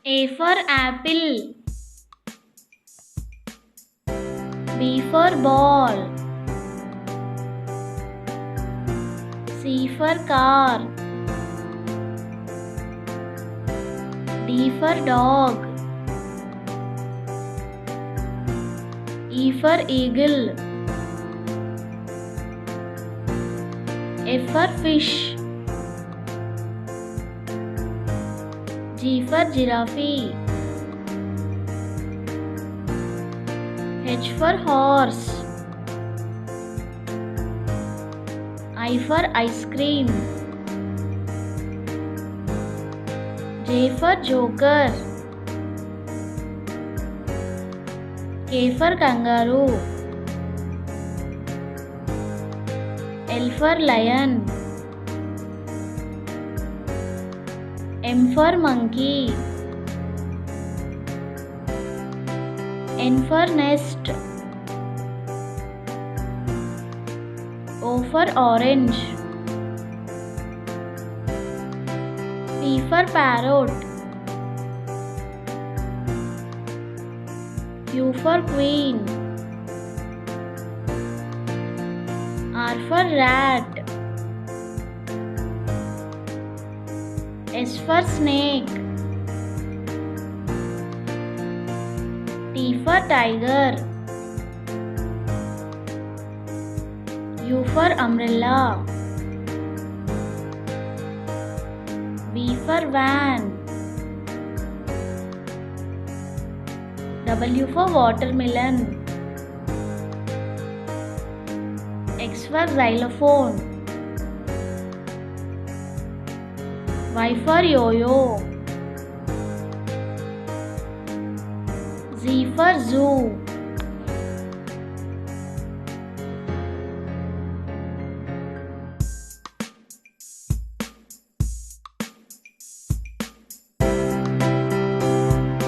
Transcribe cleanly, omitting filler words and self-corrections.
A for apple. B for ball. C for car. D for dog. E for eagle. F for fish. G for giraffe. H for horse. I for ice cream. J for joker. K for kangaroo. L for lion. M for monkey. N for nest. O for orange. P for parrot. Q for queen. R for rat. S for snake. T for tiger. U for umbrella. V for van. W for watermelon. X for xylophone. Y for yo-yo. Z for zoo.